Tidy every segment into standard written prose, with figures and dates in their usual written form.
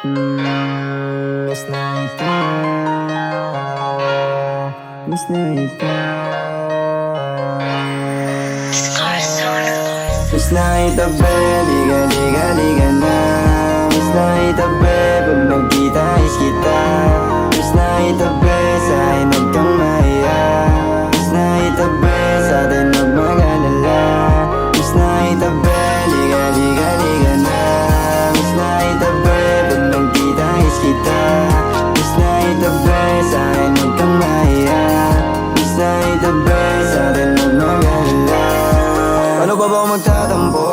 Miss na ito. Miss na ito. Miss na ito, babe. Liga, liga, liga na. Miss na ito, babe. Pag nagkita is kita. Miss na ito, babe. Sa akin huwag kang mahiya. Miss na ito, babe. Sa atin huwag mag-alala. Miss na ito, babe. Liga, liga, liga na. Miss na ito, babe. Pag nagkita is kita. Miss na ito, babe. Sa akin huwag kang mahiya. Miss na ito, babe. Sa atin huwag mag-alala. Paano ba ako magtatampo?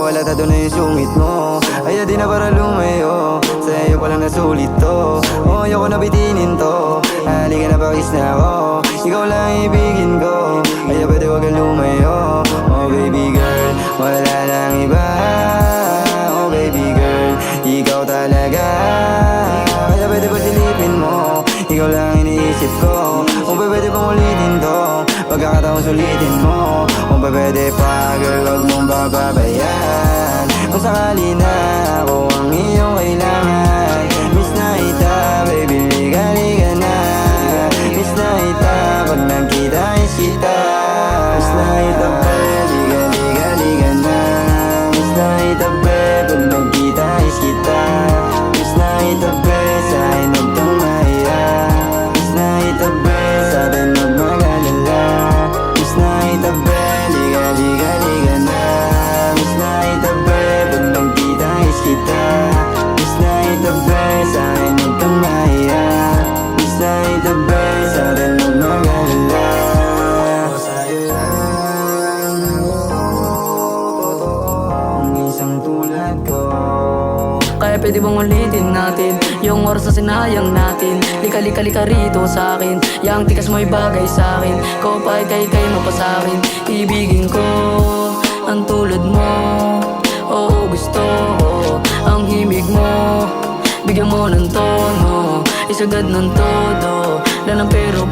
Wala tato na yung sungit mo. Ay di na para lumayo. Sa iyo palang nasulit to. Oh, ayoko na bitinin to. Halika na pakis na ako. Ikaw lang ibigin ko. Ay pwede wag kang lumayo. Oh baby girl, wala lang iba. Oh baby girl, ikaw talaga. Kaya pwede ba silipin mo? Ikaw lang iniisip ko. Kung pwede bang ulitin to, pagkakataon sulitin mo. Kung pwede pa, girl, wag mong bababayan. Kung sakali na ako ang iyong kailangan. Miss na ita, baby, liga, liga na. Miss na ita, pag nagkita is kita. Miss na ita, baby, liga, liga, liga na. Miss na ita, baby, pag nagkita is kita. Miss na ita, baby, sa akin huwag kang mahiya. Miss na ita, baby, sa atin huwag mag-alala. Miss na ita, baby, liga, liga, liga na. Miss na ita, baby, pag nagkita is kita. Miss na ita, baby, sa akin huwag kang mahiya. Miss na ita, baby, sa atin huwag mag-alala. Sa'yo lang ang isang tulad ko. Kaya pwede bang ulitin natin yung oras na sinayang natin. Lika, lika, lika rito sa'kin. Yang tikas mo'y bagay sa'kin. Ko pa kay mo pa sa'kin. Ibigin ko ang tulad mo. Oo, gusto ko ang himig mo. Bigyan mo ng tono, isagad ng todo. Wala ng pero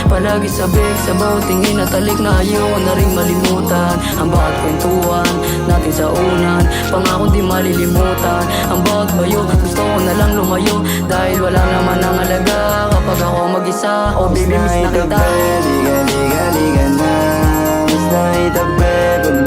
palagi sabik-sabaw, tingin at talik na ayoko na rin malimutan. Ang bawat kwentuhan natin sa unan, pangakong di malilimutan. Ang bawat bayo, gusto ko na lang lumayo. Dahil wala naman ang alaga kapag ako mag-isa. Oh baby, miss na kita. Liga, liga, liga na. Miss na ita, babe, pag